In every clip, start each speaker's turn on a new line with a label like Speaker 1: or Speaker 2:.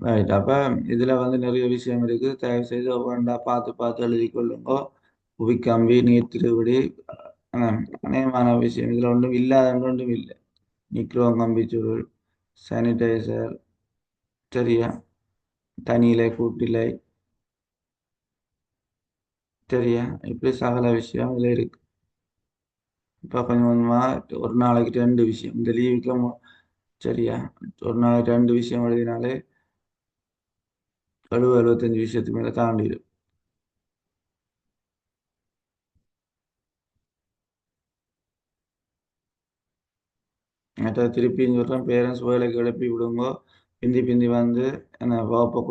Speaker 1: Right. அப்ப இதுல வந்து நிறைய விஷயம் இருக்கு. தயவு செய்து ஒவ்வொன்றா பார்த்து பார்த்து எழுதி கொள்ளுங்க. புவிக்கம்பி, நீர் திருவிடி, அநேகமான விஷயம் இதுல ஒன்றும் இல்லாத ஒன்றும் இல்லை. நிக்ரோம் கம்பி சுருள், சானிடைசர், சரியா, தனியிலை கூட்டிலை, சரியா, இப்படி சகல விஷயம் இதுல இருக்கு. இப்ப கொஞ்சம் கொஞ்சமா ஒரு நாளைக்கு ரெண்டு விஷயம் இந்த லீவுக்கு சரியா, ஒரு நாளைக்கு ரெண்டு விஷயம் எழுதினாலே 75 விஷயத்துக்கு மேல தாண்டிடும். மற்ற திருப்பி சொல்றேன், பேரண்ட்ஸ் வேலைக்கு எழுப்பி விடுங்க. பிந்தி பிந்தி வந்து என்ன வகுப்பை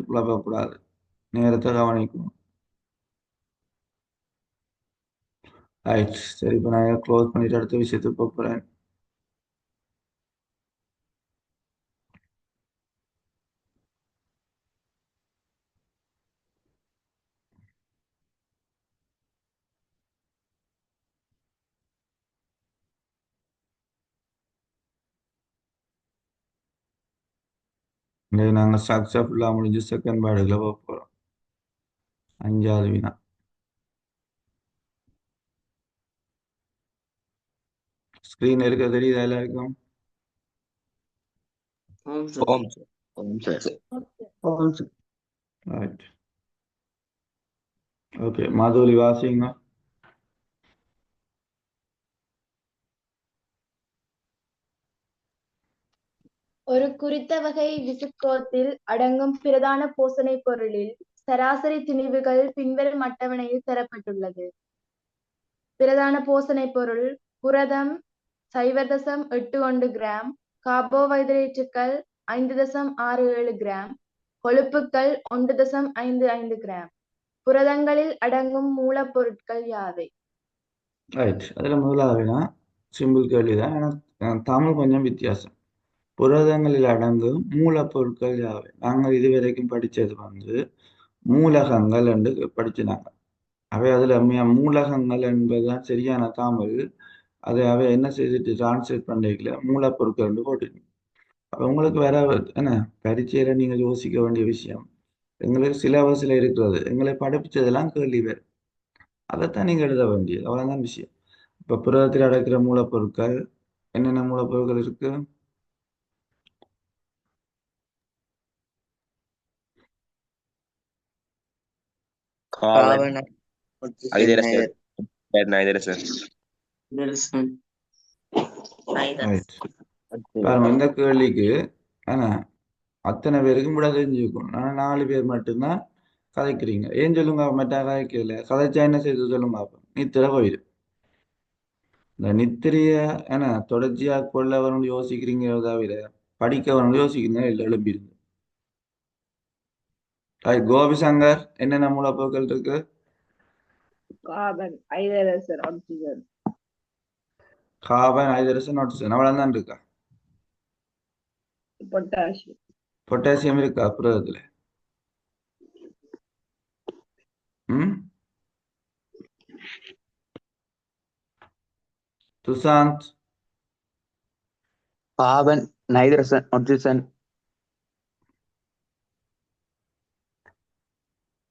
Speaker 1: குழப்பக்கூடாது. நேரத்தை கவனிக்கும். ரைட். சரி, இப்போ நான் க்ளோஸ் பண்ணிட்டு அடுத்த விஷயத்துக்கு போகிறேன். இன்றைக்கு நாங்கள் சக்ஸஸ்ஃபுல்லாக முடிஞ்சு செகண்ட் பேர்டுகளை போக போகிறோம். அஞ்சாவது வினா. ஸ்க்ரீன் இருக்க தெரியுதா எல்லாருக்கும்?
Speaker 2: ஓம் சார்.
Speaker 3: ஓம் சார். ஓம் சார்.
Speaker 2: ஓம் சார்.
Speaker 1: ரைட். ஓகே, மாதவலி வாசிங்க.
Speaker 4: ஒரு குறித்த வகை விசுக்கோத்தில் அடங்கும் பிரதான போசணைப் பொருளில் சராசரி திணிவுகள் பின்வரும் அட்டவணையில் தரப்பட்டுள்ளது. பிரதான போசணைப் பொருள்: புரதம் 0.81 கிராம், கார்போஹைட்ரேட்டுகள் 5.67 கிராம், கொழுப்புக்கள் 1.55 கிராம். புரதங்களில் அடங்கும் மூலப்பொருட்கள் யாவை?
Speaker 1: ரைட். அதில் முதலாவது வினா சிம்பிள் கேள்வி தான். ஆனால் தமிழ் கொஞ்சம் வித்தியாசம். புரதங்களில் அடங்கும் மூலப்பொருட்கள் யாவை? நாங்கள் இதுவரைக்கும் படித்தது வந்து மூலகங்கள் என்று படிச்சினாங்க. அவை அதில் மூலகங்கள் என்பதுதான் சரியான தமிழ். அதை அவை என்ன செய்துட்டு டிரான்ஸ்லேட் பண்ணிக்கல மூலப்பொருட்கள் என்று போட்டு. அப்போ உங்களுக்கு வேற என்ன பரீட்சையில நீங்கள் யோசிக்க வேண்டிய விஷயம், எங்களுக்கு சிலபஸ்ல இருக்கிறது, எங்களை படிப்பிச்சதெல்லாம் கேள்வி வேறு, அதைத்தான் நீங்கள் எழுத வேண்டியது, அவ்வளோதான் விஷயம். இப்போ புரதத்தில் அடக்கிற மூலப்பொருட்கள் என்னென்ன மூலப்பொருட்கள் இருக்கு?
Speaker 3: காவன்,
Speaker 2: பாவன
Speaker 3: ஐதரசன், ஐதரசன்.
Speaker 2: Nelson
Speaker 1: right. பாருங்க, இந்த கேள்விக்கு என்ன அத்தனை பேருக்கும் விட தெரிஞ்சுக்கணும். ஆனால் 4 பேர் மட்டும்தான் கதைக்கிறீங்க. ஏன் சொல்லுங்க? மற்ற கதைக்கல கதைச்சா என்ன செய்து சொல்லுங்க. அப்போ நித்திர போயிடும். இந்த நித்திரிய என்ன தொடர்ச்சியா கொள்ள வரணும் யோசிக்கிறீங்க தவிர படிக்க வரணும் யோசிக்கிறீங்க இல்லை எழுப்பிடுங்க. கோபி சங்கர், என்னென்ன மூலப்பொருட்கள் இருக்கு?
Speaker 5: கார்பன், ஐதரசன், ஆக்சிஜன்,
Speaker 1: கார்பன், ஹைட்ரஜன், ஆக்சிஜன், அவ்வளவுதான் இருக்கா?
Speaker 5: பொட்டாசியம்,
Speaker 1: பொட்டாசியம் இருக்கா புரதத்துல? ம், சுசாந்த்?
Speaker 6: Carbon, nitrogen, oxygen.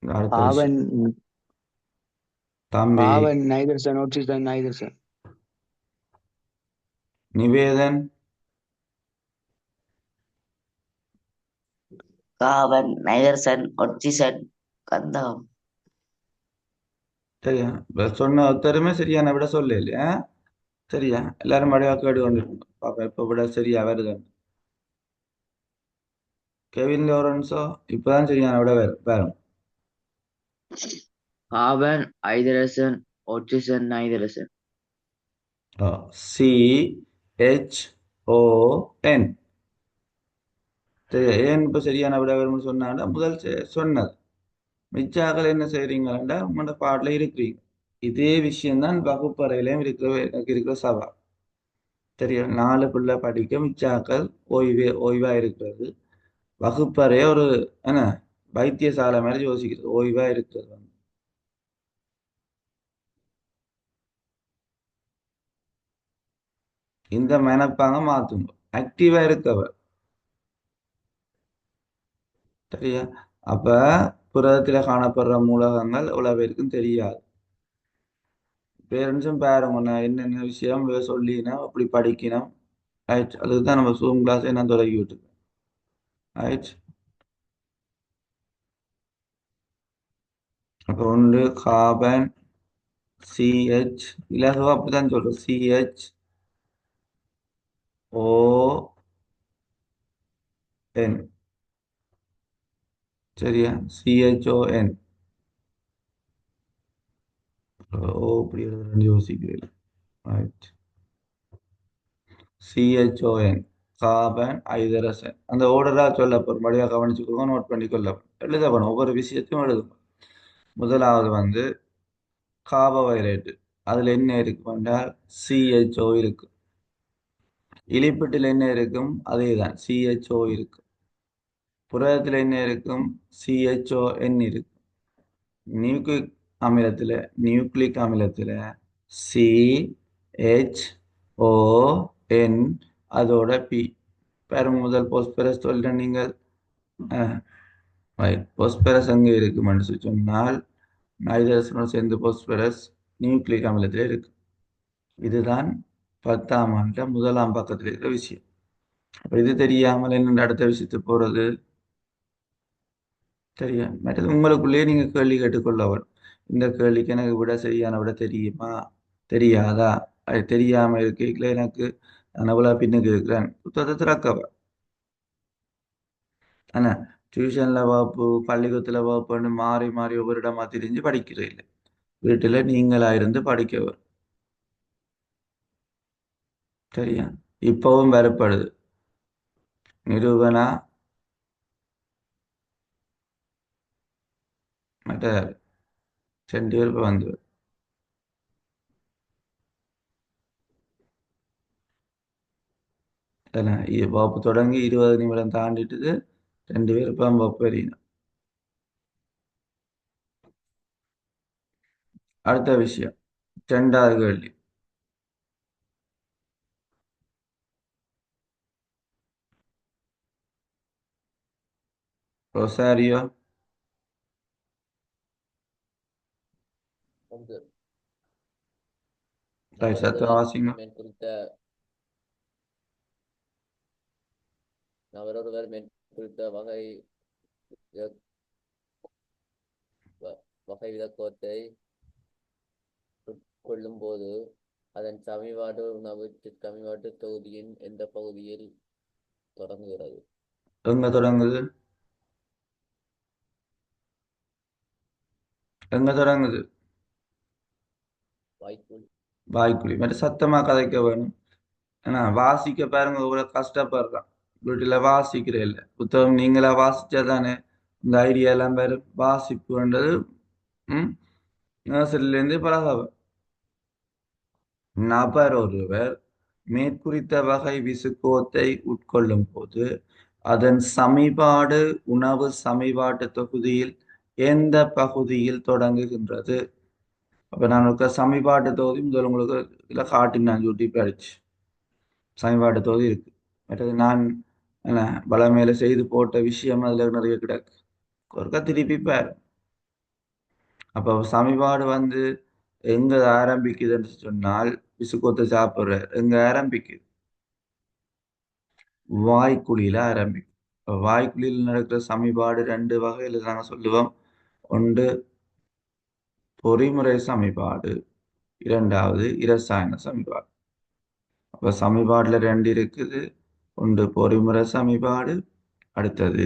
Speaker 1: அடுத்த
Speaker 6: கார்பன்,
Speaker 1: விஷயம் தம்பி
Speaker 6: carbon, nitrogen, oxygen, nitrogen.
Speaker 1: Nivedhan?
Speaker 2: Carbon, nitrogen, oxygen, கந்தகம்.
Speaker 1: சரியா? இப்ப சொன்ன ஒருத்தருமே சரியான விட சொல்ல இல்லையா? சரியா, எல்லாரும் மழையா கேடு கொண்டு பாப்பா இப்ப விட சரியா வருது. கெவின் லாரன்ஸோ இப்பதான் சரியான விட வரும்.
Speaker 2: கார்பன், ஐதரசன், ஆக்சிஜன், நைட்ரசன்.
Speaker 1: CHON. சரி, ஏன் இப்ப சரியான விட வரும்னு சொன்னாண்டா முதல் சொன்னது. மிச்சாக்கள் என்ன செய்றீங்களாண்டா உங்களோட பாடல இருக்கிறீங்க. இதே விஷயம்தான் வகுப்பறையிலையும் இருக்கிற எனக்கு இருக்கிற சவால். சரியா, 4 பிள்ளை படிக்க மிச்சாக்கள் ஓய்வா இருக்கிறது. வகுப்பறைய ஒரு என்ன வைத்தியசாலை மாதிரி யோசிக்கிறது, ஓய்வா இருக்கிறது வந்து. இந்த மனப்பாங்க மாத்துங்க. ஆக்டிவா இருக்கவர் சரியா? அப்ப புரதத்துல காணப்படுற மூலகங்கள் எவ்வளவு பேருக்கும் தெரியாது. பேரண்ட்ஸும் பாருங்க நான் என்னென்ன விஷயம் சொல்லினா அப்படி படிக்கணும். ரைட், அதுதான் நம்ம ஜூம் கிளாஸ் நான் தொடங்கி விட்டுருக்கேன். ரைட், அப்போ ஒன்று கார்பன் சிஹெச், இலகுவா அப்படிதான் சொல்றோம், சிஹெச் ஓ என். சரியா? சிஹெச்ஓஎன். ஓ இப்படி எழுதுறேன்னு யோசிக்கிறேன். ரைட், சிஹெச்ஓஎன், கார்பன் ஐதரசன். அந்த ஓர்டரா சொல்ல மறுபடியும் கவனிச்சுக்கோங்க, நோட் பண்ணிக்கொள்ள எழுத வேணும், ஒவ்வொரு விஷயத்தையும் எழுதும். முதலாவது வந்து கார்போஹைட்ரேட், அதுல என்ன இருக்கு என்றால் சிஹெச்ஓ இருக்கு. இலிப்பிட்டில் என்ன இருக்கும்? அதேதான், சிஹெச்ஓ இருக்கு. புரதத்தில் என்ன இருக்கும்? சிஹெச்ஓஎன் இருக்கு. நியூக்ளிக் அமிலத்துல நியூக்ளிக் அமிலத்துல CHON, அதோட பி. பாருங்க, முதல் போஸ்பரஸ் சொல்லிட்டேன் நீங்கள். போஸ்பரஸ் அங்கே இருக்குமென்று சொன்னால் நைட்ரஜனோடு சேர்ந்து போஸ்பரஸ் நியூக்ளிக் அமிலத்தில் இருக்கு. இதுதான் 10ஆம் ஆண்டுல முதலாம் பக்கத்தில் இருக்கிற விஷயம். அப்ப இது தெரியாமல் என்ன அடுத்த விஷயத்துக்கு போறது? சரியா? மற்றது உங்களுக்குள்ளேயே நீங்க கேள்வி கேட்டுக்கொள்ள வரும். இந்த கேள்விக்கு எனக்கு விட சரியான விட தெரியுமா தெரியாதா? அது தெரியாம இருக்கல எனக்கு, நான் எவ்வளவு பின்னுக்கு இருக்கிறேன், புத்தகத்தை திறக்கவா. ஆனா டியூஷன்ல வகுப்பு, பள்ளிக்கூடத்துல வகுப்புன்னு மாறி மாறி ஒவ்வொரு இடமா திரிஞ்சு படிக்கிறே இல்லை. வீட்டுல நீங்களா இருந்து படிக்க வரும். சரியா? இப்பவும் வரப்படுது நிரூபணா மற்ற 2 பேர் இப்ப வந்து வகுப்பு தொடங்கி 20 நிமிடம் தாண்டிட்டு 2 பேர் இப்ப வகுப்பு வரீங்க. அடுத்த விஷயம், 2வது கேள்வி. ரொசாரியோ, சத்தம் வாசிங்க.
Speaker 7: அவரொருவர் குறித்த வகை விளக்கத்தை கொள்ளும் போது அதன் சமீபாடு உணவு சமீபாட்டு தொகுதியின் எந்த பகுதியில் தொடங்குகிறது?
Speaker 1: எங்க தொடங்குது? எங்க தொடங்குது?
Speaker 7: வாய்க்குள்.
Speaker 1: வாய்க்குழி. மற்ற சத்தமா கதைக்க வேணும். ஏன்னா வாசிக்க பாருங்க இவ்வளவு கஷ்டப்படுறான். வீட்டுல வாசிக்கிற இல்லை, புத்தகம் நீங்களா வாசிச்சா தானே இந்த ஐடியா எல்லாம் பேரு. வாசிப்புன்றது நர்சரில இருந்து பழக. நபர் ஒருவர் மேற்குறித்த வகை விசுக்கோத்தை உட்கொள்ளும் போது அதன் சமிபாடு உணவு சமிபாட்டு தொகுதியில் எந்த பகுதியில் தொடங்குகின்றது? அப்ப நான் இருக்க சமிபாட்டு தொகுதி முதல் உங்களுக்கு இதுல காட்டினான், யூடியூப் அடிச்சு சமிபாட்டு தொகுதி இருக்கு. மற்றது நான் என்ன பலமேல செய்து போட்ட விஷயம் அதுல நிறைய கிடக்கு, ஒருக்கா திருப்பி பாரு. அப்ப சமிபாடு வந்து எங்க ஆரம்பிக்குதுன்னு சொன்னால், விசுக்கோத்தை சாப்பிடுற எங்க ஆரம்பிக்குது? வாய்க்குழியில ஆரம்பிக்கும். இப்ப வாய்க்குழியில் நடக்கிற சமிபாடு 2 வகையில நாங்க சொல்லுவோம். ஒன்று பொறிமுறை சமிபாடு, 2வது இரசாயன சமிபாடு. அப்ப சமிபாடுல 2 இருக்குது. ஒன்று பொறிமுறை சமிபாடு, அடுத்தது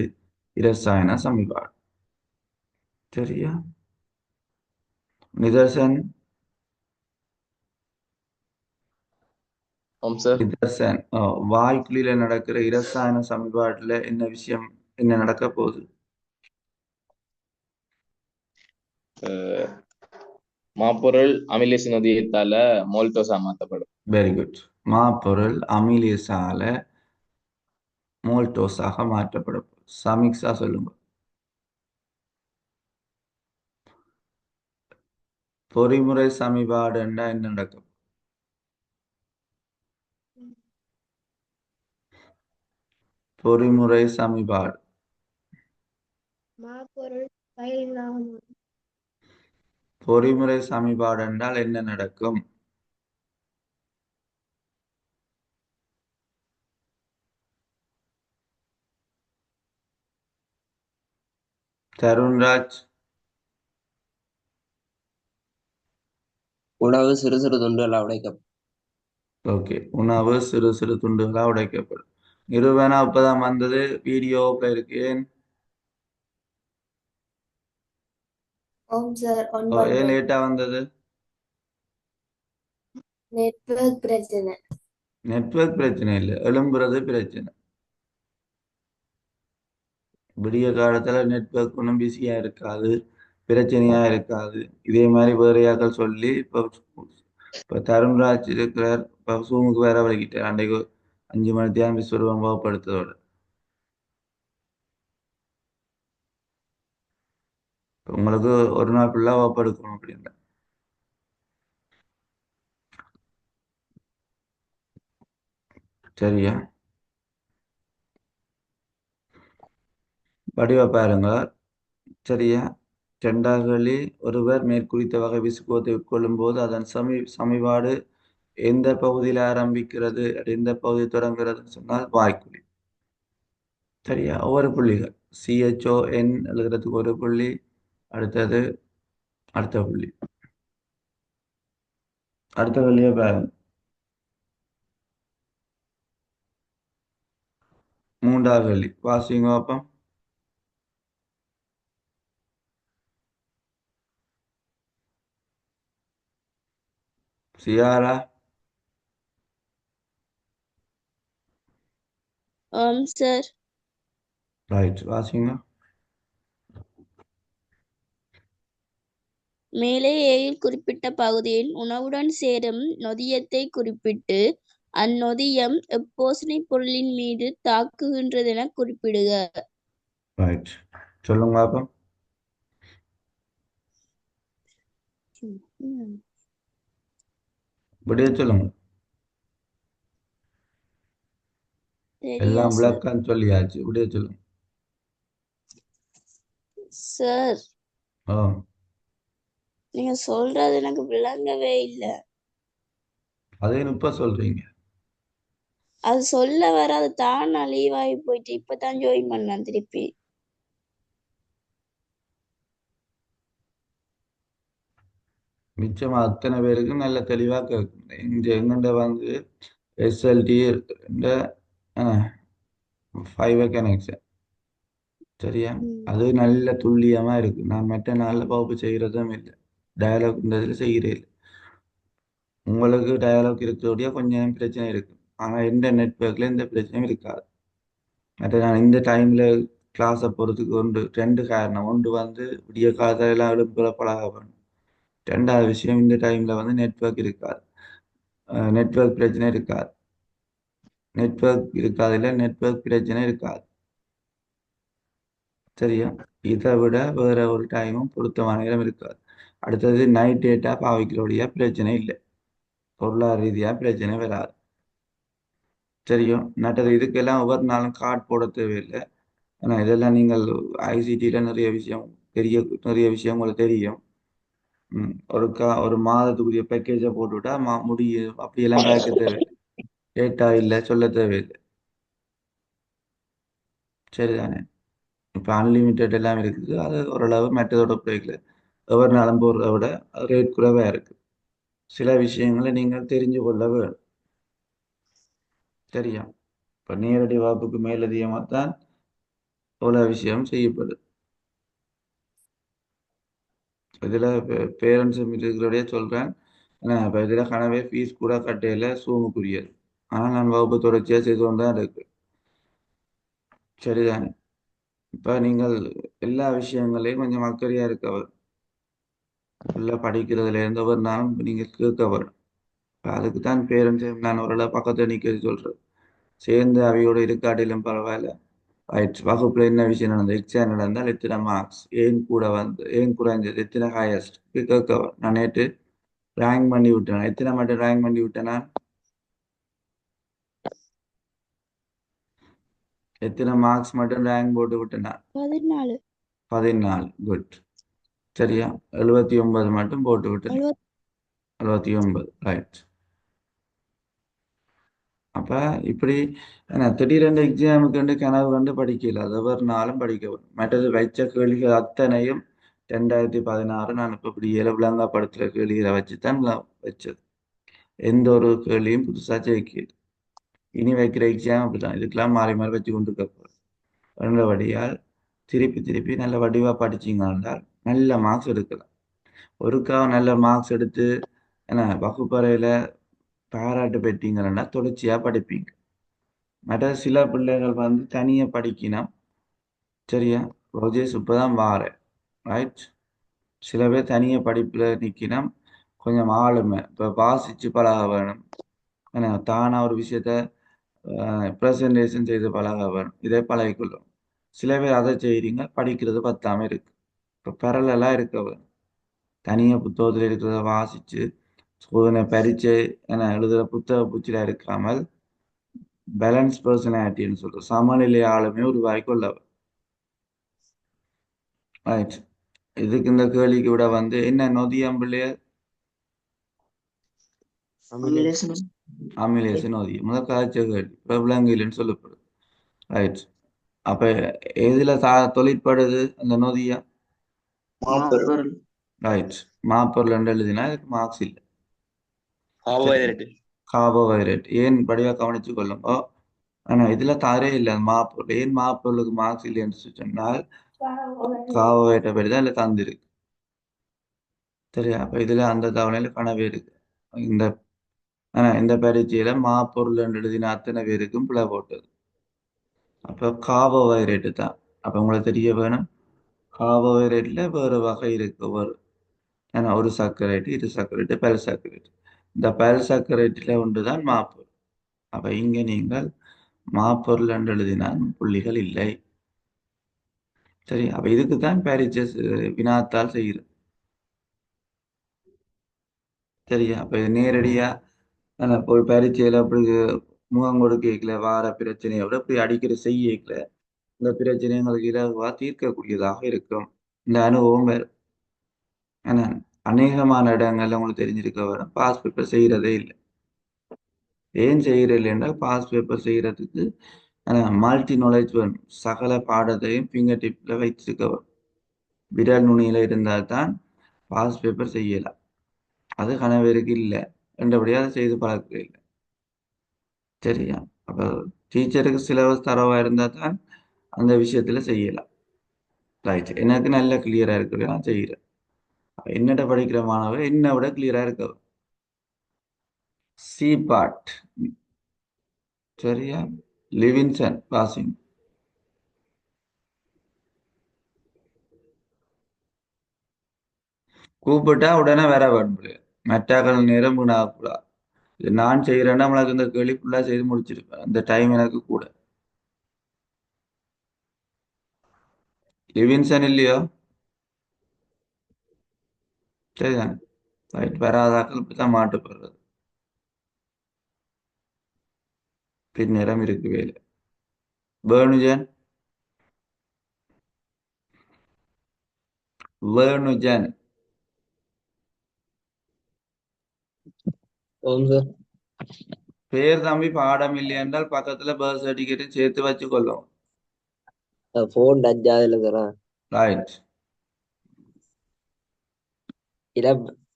Speaker 1: இரசாயன சமிபாடு. சரியா? நிதர்சன், நிதர்சன், வாய்க்குழியில நடக்கிற இரசாயன சமிபாடுல என்ன விஷயம், என்ன நடக்க போகுது?
Speaker 8: மாப்பொருள் அமிலேசு நொதியத்தால மோல்டோஸா மாற்றப்படும்.
Speaker 1: Very good. மாப்பொருள் அமிலேசால மோல்டோஸாக மாற்றப்படும். சமிக்ஸா சொல்லுங்க. பொறிமுறை சமிபாடு என்ன நடக்கும்? பொறிமுறை சமிபாடு
Speaker 4: பொருள் பயனில்லாமல்
Speaker 1: பொறிமுறை சமன்பாடு என்றால் என்ன நடக்கும்? தருண்ராஜ்.
Speaker 3: உணவு சிறு சிறு துண்டுகளாக உடைக்கப்படும்.
Speaker 1: ஓகே, உணவு சிறு சிறு துண்டுகளாக உடைக்கப்படும். நிரூபணம் இப்பதான் வந்தது, வீடியோவில் இருக்கு. ஏன்
Speaker 4: ஆம் சார்
Speaker 1: ஏன் லேட்டா வந்தது?
Speaker 4: நெட்வொர்க் பிரச்சனை.
Speaker 1: நெட்வொர்க் பிரச்சனை இல்லை, எழும்புறது பிரச்சனை. விடிய காலத்துல நெட்வொர்க் ஒன்றும் பிஸியா இருக்காது, பிரச்சனையா இருக்காது. இதே மாதிரி வேறையாக்கள் சொல்லி இப்போ தருண்ராஜ் இருக்கிறார், இப்போ சூமுக்கு வேற வலிக்கிட்டார். அன்றைக்கு 5 மணி தேரம் விஸ்வரூபம் வகுப்படுத்ததோட உங்களுக்கு ஒரு நாள் ஃபுல்லாக வகுப்படுக்கணும் அப்படின்னா சரியா? வடிவ பாருங்க. சரியா? ரெண்டாவது ஒருவர் மேற்குறித்த வகை விசுக்கோத்தை உட்கொள்ளும் போது அதன் சமிபாடு எந்த பகுதியில் ஆரம்பிக்கிறது, எந்த பகுதி தொடங்குறதுன்னு சொன்னால் வாய்க்குழி. சரியா? ஒவ்வொரு புள்ளிகள் CHON எழுதுறதுக்கு ஒரு புள்ளி, அடுத்தது அடுத்த புள்ளி. அடுத்த புள்ளியை பாருங்க, மூன்றாவது புள்ளி வாசிங்க பார்ப்போம். சியாரா.
Speaker 9: ஆம் சார்.
Speaker 1: ரைட், வாசிங்க.
Speaker 9: மேலே ஏயில் குறிப்பிட்ட பகுதியின் உணவுடன் சேரும் நொதியத்தை குறிப்பிட்டு அந்நொதியம் எப்போசனைப் பொருளின் மீது தாக்குகின்றதென குறிப்பிடுக.
Speaker 1: ரைட், சொல்லுங்க பார்ப்போம். விடைய சொல்லுங்க.
Speaker 9: சரியா
Speaker 1: எல்லாம்
Speaker 9: சார்?
Speaker 1: விளக்கம் சொல்லியாச்சு, விடைய சொல்லுங்க.
Speaker 9: சார்,
Speaker 1: ஓ,
Speaker 9: நீங்க சொல்றது எனக்கு விளங்கவே இல்லை.
Speaker 1: அதே இப்ப சொல்றீங்க.
Speaker 9: அது சொல்ல வர அது தான் நான் லீவ் ஆகி போயிட்டு இப்பதான் ஜாயின் பண்ணேன் திருப்பி.
Speaker 1: மிச்சமா அத்தனை பேருக்கும் நல்ல தெளிவா கேட்கும். எங்கண்ட வந்து SLT 5 கனெக்ஷன். சரியா? அது நல்ல துல்லியமா இருக்கு. நான் மற்ற நாள்ல வகுப்பு செய்யறதும் இல்லை, டயலாக் இந்த இதுல செய்கிறே இல்லை. உங்களுக்கு டயலாக் இருக்கிறோடைய கொஞ்சம் பிரச்சனை இருக்கு, ஆனா எந்த நெட்ஒர்க்ல எந்த பிரச்சனையும் இருக்காது. மற்ற நான் இந்த டைம்ல கிளாஸை போறதுக்கு ரெண்டு காரணம். ஒன்று வந்து விடிய காலத்துல எல்லாம் எழுப்புற பழக வேணும். ரெண்டாவது விஷயம், இந்த டைம்ல வந்து நெட்வொர்க் இருக்காது, நெட்வொர்க் பிரச்சனை இருக்காது. நெட்வொர்க் இருக்காது இல்லை, நெட்வொர்க் பிரச்சனை இருக்காது. சரியா? இதை விட வேற ஒரு டைமும் பொருத்தமான நேரம் இருக்காது. அடுத்தது நைட் டேட்டா பாவிக்கிறோடைய பிரச்சனை இல்லை, பொருளாதார ரீதியா பிரச்சனை வராது. சரியோ? மற்றது இதுக்கெல்லாம் ஒவ்வொரு நாளும் கார்டு போட தேவையில்லை. ஆனா இதெல்லாம் நீங்கள் ICTல நிறைய விஷயம் நிறைய விஷயம் உங்களுக்கு தெரியும். ஒரு மாதத்துக்குரிய பேக்கேஜை போட்டுவிட்டா முடியும், அப்படியெல்லாம் கதைக்க தேவையில்லை. டேட்டா இல்லை, சொல்ல தேவையில்லை. சரிதானே? இப்போ அன்லிமிட்டெட் எல்லாம் இருக்குது, அது ஓரளவு மற்றதோட போய்க்கல. ஒவ்வொரு நாளும் போடுறத விட ரேட் குறைவா இருக்கு. சில விஷயங்களை நீங்கள் தெரிஞ்சு கொள்ள வேண்டும். சரியா? இப்போ நேரடி வகுப்புக்கு மேலதிகமாக தான் இவ்வளோ விஷயம் செய்யப்படுது. இதில் பேரண்ட்ஸ் இருக்கிறோடைய சொல்கிறேன், இப்போ இதில் கனவே ஃபீஸ் கூட கட்டையில் சூமுக்குரியது. ஆனால் நான் வகுப்பு தொடர்ச்சியாக செய்து கொண்டு தான் இருக்கு. சரிதானே? இப்போ நீங்கள் எல்லா விஷயங்களையும் கொஞ்சம் அக்கறையாக இருக்கவர், ஃபுல்லாக படிக்கிறதுலேருந்து ஒரு நாளும் நீங்கள் கேட்கவர். இப்போ அதுக்கு தான் பேரண்ட்ஸ் நான் ஓரளவு பக்கத்தில் நிற்கிறது சொல்கிறேன். சேர்ந்து அவையோடு இருக்காட்டிலும் பரவாயில்ல. ரைட், வகுப்பில் என்ன விஷயம் நடந்தது, எக்ஸாம் நடந்தால் எத்தனை மார்க்ஸ், ஏன் கூட வந்து ஏன் குறைஞ்சது, எத்தனை ஹையஸ்ட் கேட்கவர். நான் நேற்று ரேங்க் பண்ணி விட்டேன். எத்தனை மட்டும் ரேங்க் பண்ணி விட்டேனா? எத்தனை மார்க்ஸ் மட்டும் ரேங்க் போட்டு விட்டேனா?
Speaker 9: 14.
Speaker 1: 14. குட். சரியா? 79 மட்டும் போட்டு விட்டு 79. ரைட். அப்ப இப்படி என்ன திடீரென்று எக்ஸாமுக்கு கனவு கண்டு படிக்கல. அது ஒரு நாளும் படிக்க வரும். மற்றது வைச்ச கேள்விகள் அத்தனையும் 2016 நான் இப்ப இப்படி விளங்கப்படுத்துற கேள்விகளை வச்சுதான் நான் வச்சது. எந்த ஒரு கேள்வியும் புதுசா ஜெயிக்கல. இனி வைக்கிற எக்ஸாம் அப்படிதான். இதுக்கெல்லாம் மாறி மாறி வச்சு கொண்டு இருக்க போறோம். என்றபடியால் திருப்பி திருப்பி நல்ல வடிவா படிச்சீங்கன்னா நல்ல மார்க்ஸ் எடுக்கலாம். ஒருக்கா நல்ல மார்க்ஸ் எடுத்து என்ன வகுப்பறையில பாராட்டு பெற்றீங்கன்னா தொடர்ச்சியா படிப்பீங்க. மற்ற சில பிள்ளைகள் வந்து தனியா படிக்கணும். சரியா? ரோஜேஸ் இப்பதான் வாரேன். ரைட்? சில பேர் தனியா படிப்புல நிக்கணும். கொஞ்சம் ஆளுமை இப்ப வாசிச்சு பழக வேணும். ஏன்னா தானா ஒரு விஷயத்த ப்ரெசன்டேஷன் செய்து பழக வேணும். இதை பழகிக்கொள்ளும். சில பேர் அதை செய்றீங்க, படிக்கிறது பத்தாம இருக்கு. இப்போ பேரலா இருக்க வேணும். தனியா புத்தகத்தில் இருக்கிறத வாசிச்சு சோதனை பரீட்சை என எழுதுற புத்தக பூச்சில இருக்காமல் பேலன்ஸ் பர்சனாலிட்டின்னு சொல்றோம். சமநிலை ஆளுமே உருவாக்கி கொள்ள ரைட். இதுக்கு இந்த கேள்விக்கு விட வந்து என்ன நொதியம்பிள்ளைய அமிலேச நொதி முதல் காய்ச்ச கேள்வி பிரபலங்கிலன்னு சொல்லப்படுது. ரைட். அப்ப எதுல தொழிற்படுது அந்த நொதியா? ரைட். மாப்பொருள் என்று எழுதினா இதுக்கு மார்க்ஸ் இல்லை. கார்போஹைட்ரேட் ஏன் படிவா கவனிச்சு கொள்ளுங்க. ஆனா இதுல தரே இல்லை மாப்பொருள். ஏன் மாப்பொருளுக்கு மார்க்ஸ் இல்லைன்னு சொன்னால் கார்போஹைட்ரேட் படி தான் இல்லை தந்திருக்கு. சரியா? அப்ப இதுல அந்த தவணையில கனவே இருக்கு. இந்த இந்த பரீட்சையில மாப்பொருள் என்று எழுதின அத்தனை பேருக்கும் பிழை போட்டது. அப்ப கார்போஹைட்ரேட்டு தான். அப்ப உங்களுக்கு தெரிய வேணும் கார்போஹைட்ரேட்ல வேறு வகை இருக்கு. ஏன்னா ஒரு சர்க்கரைட்டு இரு சர்க்கரைட்டு பல் சர்க்கரைட்டு. இந்த பல் சர்க்கரைட்டில் ஒன்றுதான் மாப்பொருள். அப்ப இங்க நீங்கள் மாப்பொருள் என்று எழுதினால் புள்ளிகள் இல்லை. சரி? அப்ப இதுக்குத்தான் பரீட்சை வினாத்தால் செய்யுது. சரியா? அப்ப இது நேரடியா போய் பரீட்சையில அப்படி முகம் கொடுக்கல வார பிரச்சனையை விட இப்படி அடிக்கிற செய்யல இந்த பிரச்சனை எங்களுக்கு இலகுவா தீர்க்கக்கூடியதாக இருக்கும். இந்த அனுபவம் வேறு. ஏன்னா அநேகமான இடங்கள்ல உங்களுக்கு தெரிஞ்சிருக்க வரும் பாஸ் பேப்பர் செய்யறதே இல்லை. ஏன் செய்யறது என்றால் பாஸ் பேப்பர் செய்யறதுக்கு மல்டி நாலேஜ் வேணும். சகல பாடத்தையும் ஃபிங்கர் டிப்ல வைத்திருக்க வரும். விரல் நுனியில இருந்தால்தான் பாஸ் பேப்பர் செய்யலாம். அது கணவருக்கு இல்லை என்றபடியா அதை செய்து பழக்க இல்லை. சரியா? அப்ப டீச்சருக்கு சிலபஸ் தரவா இருந்தா தான் அந்த விஷயத்துல செய்யலாம். ரைட். எனக்கு நல்ல கிளியரா இருக்குது நான் செய்யறேன். என்னட்ட படிக்கிற மாணவர் என்னை விட கிளியரா இருக்க. C part. சரியா? லிவின்சன் பாசிங். கூப்பிட்டா உடனே வேற வேண்டும். மெட்டாக்கள் நேரம் வீணாகக்கூடாது. இது நான் செய்யறேன்னா நம்மளுக்கு இந்த கேள்வி ஃபுல்லா செய்து முடிச்சிருப்பேன். அந்த டைம் எனக்கு கூட. லிவின்சன் இல்லையோ? சரிதான். ரைட். வராதாக்கள் இப்படித்தான் மாட்டுப்படுறது. பின்னேரம் இருக்கு வேலை. வேணுஜன் வேணுஜன் பேர் தம்பி பாடம் இல்லை என்றால் பக்கத்துல பர்த் சர்டிபிகேட்டும் சேர்த்து வச்சு கொள்ளும்.
Speaker 3: போன் டச் ஆகுதுல சார்.
Speaker 1: ரைட்.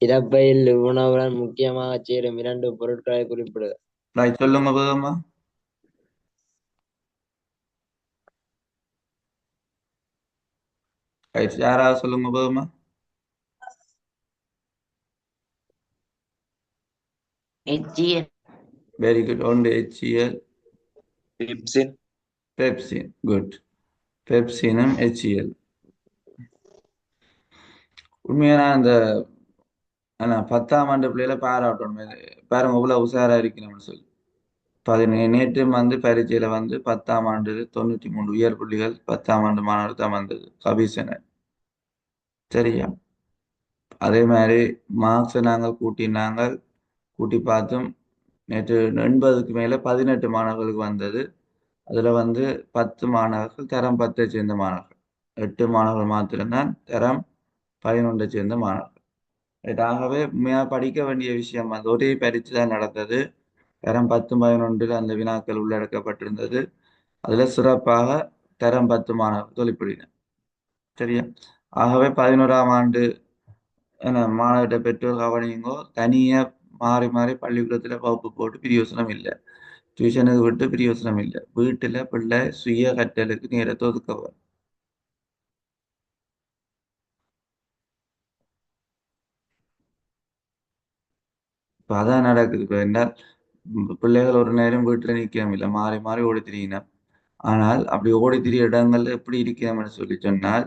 Speaker 3: இறப்பையில் உணவுடன் முக்கியமாக சேரும் 2 பொருட்களை குறிப்பிடு.
Speaker 1: ரைட். சொல்லுங்க போதுமா. ரைட். யாராவது சொல்லுங்க போதுமா.
Speaker 2: HCl.
Speaker 1: Very good. ஒன்று HCl.
Speaker 8: பெப்சின்.
Speaker 1: பெப்சின். குட். பெப்சினும் HCl. உண்மையான அந்த 10ஆம் ஆண்டு பிள்ளையில பாராட்டணும். பாருங்க இவ்வளவு உஷாரா இருக்கணும்னு சொல்லி நேற்று வந்து பரீட்சையில வந்து 10ஆம் ஆண்டு 93 உயர் புள்ளிகள் 10ஆம் ஆண்டு மாணவர் தான் வந்தது கபீசனன். சரியா? அதே மாதிரி மார்க்ஸை நாங்கள் கூட்டி பார்த்தோம். நேற்று 80க்கு மேல 18 மாணவர்களுக்கு வந்தது. அதுல வந்து 10 மாணவர்கள் தரம் 10 சேர்ந்த மாணவர்கள். 8 மாணவர்கள் மாத்திரம்தான் தரம் 11 சேர்ந்த மாணவர்கள். ஆகவே உண்மையாக படிக்க வேண்டிய விஷயம் வந்து ஒரே பரீட்சை தான் நடந்தது. தரம் 10 11 அந்த வினாக்கள் உள்ளடக்கப்பட்டிருந்தது. அதுல சிறப்பாக தரம் 10 மாணவர்கள் தொழிற்படினர். சரியா? ஆகவே 11ஆம் ஆண்டு மாணவர்கிட்ட பெற்றோர் கவனிங்கோ. தனியா மாறி மாறி பள்ளிக்கூடத்துல வகுப்பு போட்டு பிரயோசனம் இல்லை. டியூஷனுக்கு விட்டு பிரயோசனம் இல்லை. வீட்டுல பிள்ளை சுய கற்றலுக்கு நேரத்தை ஒதுக்க வேணும். இப்ப அதான் நடக்குது. இப்ப என்ன பிள்ளைகள் ஒரு நேரம் வீட்டுல நிற்கவும் இல்லை, மாறி மாறி ஓடி திரியினம். ஆனால் அப்படி ஓடி திரிய இடங்கள்ல எப்படி இருக்கணும்னு சொல்லி சொன்னால்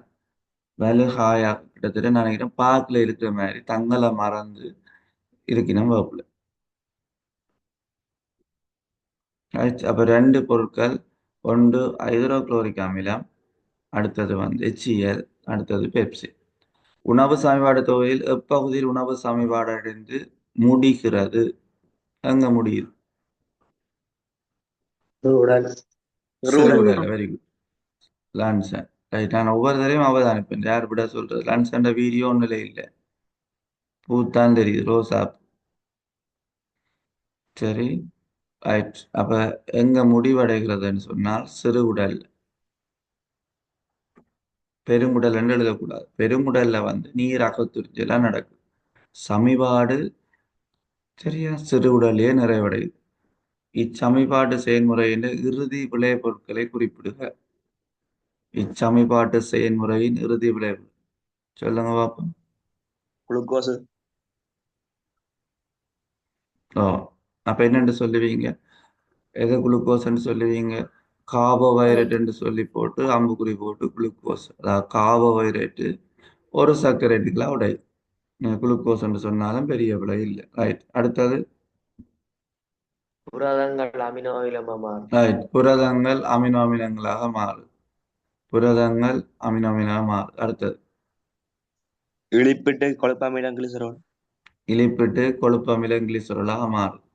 Speaker 1: வலுகாயா கிட்டத்தட்ட நான் நினைக்கிறேன் பார்க்ல இருக்கிற மாதிரி தங்களை மறந்து இருக்கணும் வகுப்புல. Right? அப்ப 2 பொருட்கள், ஒன்று ஹைட்ரோகுளோரிக் அமிலம், அடுத்தது வந்து HCl, அடுத்தது பெப்சி. உணவு சமன்பாடு தொகையில் எப்பகுதியில் உணவு சமன்பாடு அடைந்து முடிகிறது? எங்க முடியுது?
Speaker 8: Rural.
Speaker 1: சிறுகுடல். Very good. லான்சன். ரைட். நான் ஒவ்வொரு தரையும் அவதானிப்பேன். யார் விட சொல்றது? லான்சன் வீடியோ ஒன்றுல இல்லை, பூத்தான் தெரியுது, ரோசா. சரி, ரைட். அப்ப எங்க முடிவடைகிறதுன்னு சொன்னால் சிறுகுடல். பெருங்குடல் என்று எழுதக்கூடாது. பெருங்குடல்ல வந்து நீர் அகத்துறிஞ்சலாம் நடக்கும். சமிபாடு சரியா சிறுகுடலே நிறைவடையுது. இச்சமிபாட்டு செயல்முறையின் இறுதி விளைபொருட்களை குறிப்பிடுக. இச்சமிபாட்டு செயல்முறையின் இறுதி விளைவு சொல்லுங்க பாப்போம்.
Speaker 8: Glucose.
Speaker 1: ஓ, அப்ப என்னன்னு சொல்லுவீங்க? எது குளுக்கோஸ்ன்னு சொல்லுவீங்க? கார்போஹைட்ரேட் என்று சொல்லி போட்டு அம்புக்குறி போட்டு குளுக்கோஸ். அதாவது கார்போஹைட்ரேட்டு ஒரு சர்க்கரைட்டுகளா உடையுது. நீங்க குளுக்கோஸ் என்று சொன்னாலும் பெரிய விலை இல்லை. ரைட். அடுத்தது
Speaker 3: புரதங்கள் அமினோ அமிலமா மாறும்.
Speaker 1: ரைட். புரதங்கள் அமினோ அமிலங்களாக மாறும். புரதங்கள் அமினோ அமிலமாக மாறும். அடுத்தது
Speaker 8: இழிப்பிட்டு கொழுப்பமிலம் கிளிசரோல்.
Speaker 1: இலிப்பிட்டு கொழுப்பு அமிலம் கிளிசரோலாக மாறும்.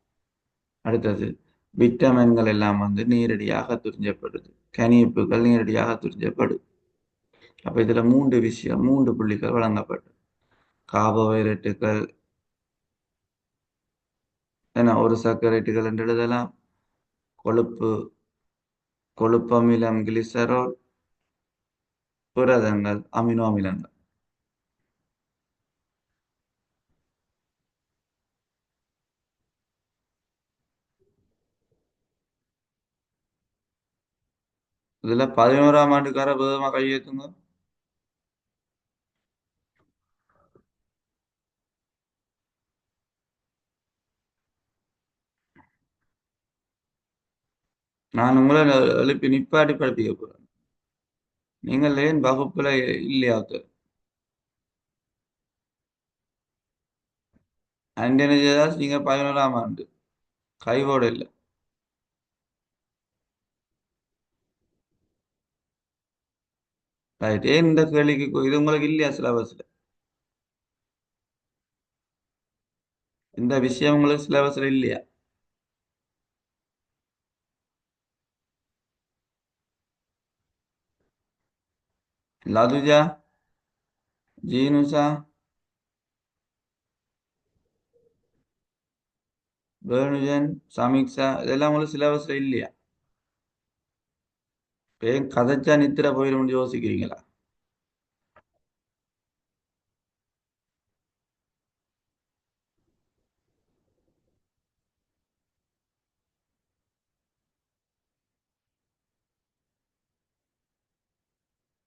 Speaker 1: அடுத்தது விட்டமின்கள் எல்லாம் வந்து நேரடியாக துரிஞ்சப்படுது. கனிப்புகள் நேரடியாக துரிஞ்சப்படுது. அப்ப இதுல 3 விஷயம், 3 புள்ளிகள் வழங்கப்பட்டு கார்போஹைட்ரேட்டுகள் என்ன ஒரு சர்க்கரைட்டுகள் என்று எழுதலாம். கொழுப்பமிலம் கிளிசரோல், புரதங்கள் அமினோ அமிலங்கள். இதுல 11ஆம் ஆண்டுக்கார வேகமா கையெழுத்துங்க. நான் உங்களை எழுப்பி நிப்பாட்டி படிப்பிக்க போறேன். நீங்கள் ஏன் வகுப்புல இல்லையா? ஆண்டனி ஜெயதாஸ் நீங்க 11ஆம் ஆண்டு கைவோட இல்லை. ரைட். ஏன் இந்த கேள்விக்கு இது உங்களுக்கு இல்லையா சிலபஸ்ல? இந்த விஷயம் உங்களுக்கு சிலபஸ்ல இல்லையா? லதுஜா, ஜீனுஷா, வேணுஜன், சமீக்ஷா இதெல்லாம் உங்களுக்கு சிலபஸ்ல இல்லையா? ஏன் கதைச்சா நித்திர போயிடும் யோசிக்கிறீங்களா?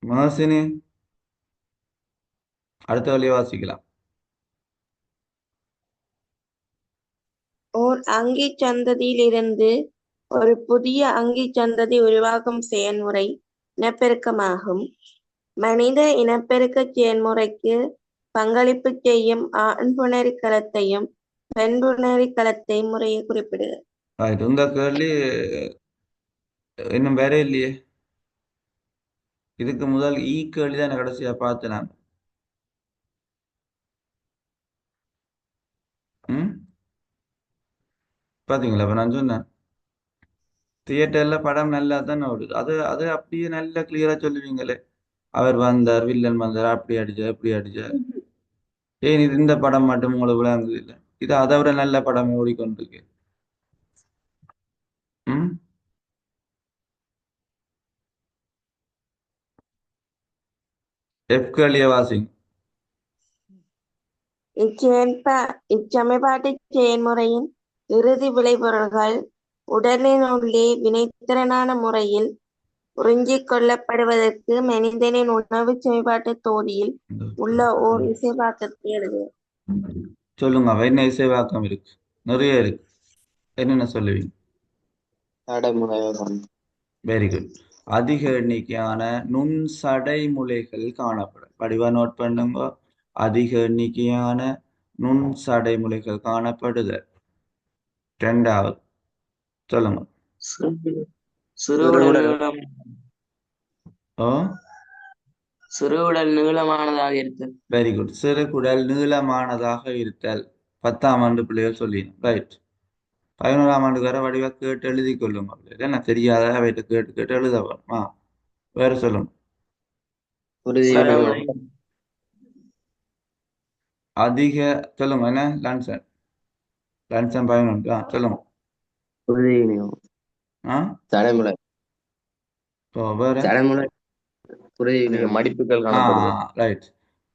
Speaker 1: மகசினி அடுத்த வழியை வாசிக்கலாம்.
Speaker 9: ஓர் அங்கிச் சந்ததியிலிருந்து ஒரு புதிய அங்கிச் சந்ததி உருவாகும் செயல்முறை இனப்பெருக்கமாகும். மனித இனப்பெருக்கச் செயல்முறைக்கு பங்களிப்பு செய்யும் ஆண்புணரி களத்தையும் பெண்புணரி களத்தையும் முறையை குறிப்பிடுக.
Speaker 1: ரைட். இந்த கேள்வி இன்னும் வேற இல்லையே. இதுக்கு முதல் கேள்வி தான் கடைசியா பார்த்தேன் நான். ம், பாத்தீங்களா? இப்ப நான் சொன்னேன் தியேட்டர்ல படம் நல்லா தானே ஓடுது. அது அது அப்படியே நல்லா கிளியரா சொல்லுவீங்களே. அவர் வந்தார், வில்லன் வந்தார், அப்படி அடிச்சார், இப்படி அடிச்சார். ஏன் இது இந்த படம் மட்டும் உங்களுக்கு விளங்குது இல்லை? இது அதை விட நல்ல படம் ஓடிக்கொண்டிருக்கு. ம் எஃப்கலிய வாசிங்.
Speaker 9: இச்சமன்பாட்டு செயல்முறையின் இறுதி விளைபொருள்கள் உடலினுள்ளே வினைத்திறனான முறையில் உறிஞ்சிக் கொள்ளப்படுவதற்கு மனிதனின் உணவு செயல்பாட்டு தொகுதியில் உள்ள ஓர் இசைவாக்கத்தை எழுது.
Speaker 1: சொல்லுங்க, அவ என்ன இசைவாக்கம் இருக்கு? நிறைய இருக்கு. என்னென்ன சொல்லுவீங்க?
Speaker 3: நடைமுறையாகும்.
Speaker 1: Very good. அதிக எண்ணிக்கையான நுண் சடைமுலைகள் காணப்படும். படிவா நோட் பண்ணுங்க. அதிக எண்ணிக்கையான நுண் சடைமுலைகள் காணப்படுதல். ரெண்டாவது சொல்லுங்க.
Speaker 6: சிறுவுடல்
Speaker 8: சிறுகுடல்.
Speaker 6: நீளம்
Speaker 1: ஓ
Speaker 6: சிறுவுடல் நீளமானதாக இருத்தல்.
Speaker 1: Very good. சிறுகுடல் நீளமானதாக இருத்தல். 10ஆம் ஆண்டு பிள்ளைகள் சொல்லிடணும். ரைட். 11ஆம் ஆண்டு வர வடிவா கேட்டு எழுதி கொள்ளுங்க. என்ன தெரியாத அவைகிட்ட கேட்டு கேட்டு எழுத வேணுமா? வேற சொல்லுங்க.
Speaker 3: குருதி
Speaker 6: சரமுனை.
Speaker 3: விநியோகம்.
Speaker 1: அதிக சொல்லுங்க. என்ன லான்சன் 11 சொல்லுங்க.
Speaker 3: குருதி விநியோகம்.
Speaker 1: ஆ
Speaker 3: சடைமுறை.
Speaker 1: ஓ வேற
Speaker 3: சடைமுறை குருதி விநியோகம்.
Speaker 8: மடிப்புகள்
Speaker 1: ஆ
Speaker 8: காணப்படுது.
Speaker 1: ரைட்.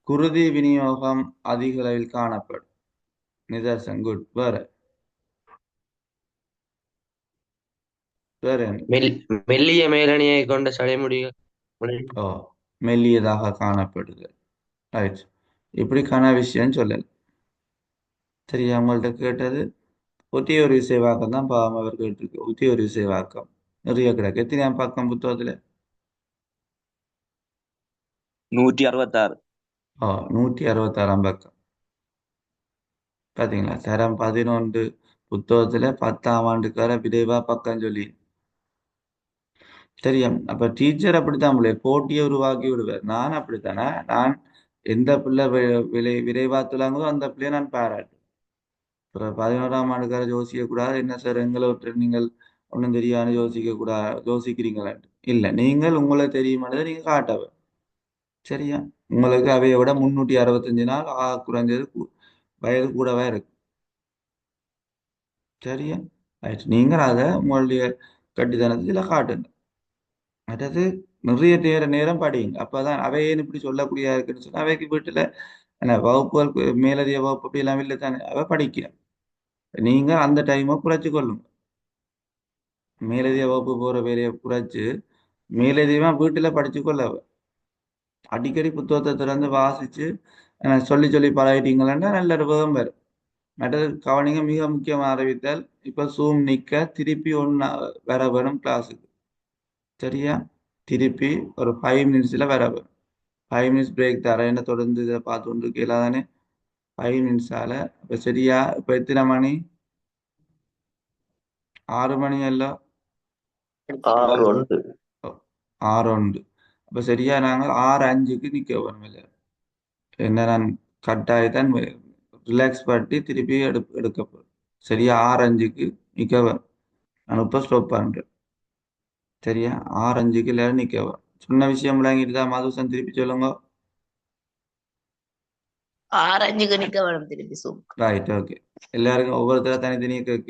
Speaker 1: குருதி விநியோகம் அதிக அளவில் காணப்படும். நிதர்சன் குட். வேற வேற என்ன?
Speaker 6: மெல்லிய மேலணியை கொண்ட சடைமுடிகள்
Speaker 1: ஓ மெல்லியதாக காணப்படுது. ரைட். இப்படிக்கான விஷயம் சொல்லல. சரியா? உங்கள்ட்ட கேட்டது ஒத்திய ஒரு இசைவாக்கம் தான் பாவம் அவர் கேட்டிருக்கு. ஒத்திய ஒரு இசைவாக்கம் நிறைய கிடக்கு. எத்தனையாம் பக்கம் புத்தகத்துல?
Speaker 8: 166.
Speaker 1: 166ஆம் பக்கம். பாத்தீங்களா? தரம் 11 புத்தகத்துல 10ஆம் ஆண்டுக்கார விரைவா பக்கம் சொல்லி. சரியா? அப்ப டீச்சர் அப்படித்தான் போட்டியை உருவாக்கி விடுவார். நான் அப்படித்தானே. நான் எந்த பிள்ளை விரைவா துலாங்குதோ அந்த பிள்ளையை நான் பாராட்டு. அப்புறம் 11ஆம் ஆண்டுக்கார யோசிக்க கூடாது. என்ன சார் எங்களை விட்டு நீங்கள் ஒன்றும் தெரியாது யோசிக்க கூடாது யோசிக்கிறீங்களான்ட்டு. இல்ல, நீங்கள் உங்களை தெரியுமானதை நீங்க காட்டவை. சரியா? உங்களுக்கு அவைய விட 365 நாள் குறைஞ்சது வயது கூடவே இருக்கு. சரியா? ரைட். நீங்கள் அதை உங்களுடைய கட்டித்தனத்துல காட்டுங்க. அதாவது நிறைய நேரம் படிங்க. அப்பதான் அவையேன்னு இப்படி சொல்லக்கூடிய இருக்குன்னு சொன்னா அவைக்கு வீட்டுல என்ன வகுப்புகள் மேலதிக வகுப்பு அப்படி எல்லாம் இல்லை தானே. அவ படிக்க நீங்க அந்த டைமை குறைச்சு கொள்ளுங்க. மேலதிக வகுப்பு போற வேலையை குறைச்சு மேலதிகமா வீட்டுல படிச்சு கொள்ள அவ. அடிக்கடி புத்தகத்தை திறந்து வாசிச்சு சொல்லி சொல்லி பழகிட்டீங்களா நல்ல விதம் வரும். மற்றது கவனிங்க, மிக முக்கியமாக அறிவித்தால் இப்ப சூம் நிக்க திருப்பி வர வேணும் கிளாஸுக்கு. சரியா? திருப்பி ஒரு 5 மினிட்ஸ்ல வர வேணும். 5 மினிட்ஸ் பிரேக் தரேன். என்ன தொடர்ந்து இதை பார்த்து கொண்டு இருக்கலாம் தானே. 5 மினிட்ஸால இப்ப சரியா? இப்ப எத்தனை மணி? 6 மணி எல்லாம்
Speaker 8: 6:01.
Speaker 1: 6:01. அப்ப சரியா நாங்கள் 6:05க்கு நிக்க வேணும். இல்லை என்ன நான் கட்டாயத்தான் ரிலாக்ஸ் பண்ணி திருப்பி எடுக்க போறேன். சரியா? 6:05க்கு நிக்க வேணும். நான் இப்ப ஸ்டாப் பண்றேன். சரியா? 6:05க்கு எல்லாரும் நிக்க வேணும். சொன்ன விஷயம் விளங்கிட்டு தான் மதுசன் திருப்பி சொல்லுங்க.
Speaker 2: 6:05க்கு நிக்க வேணும் திருப்பி
Speaker 1: ரைட். ஓகே. எல்லாருக்கும் ஒவ்வொருத்தர தனித்தனியா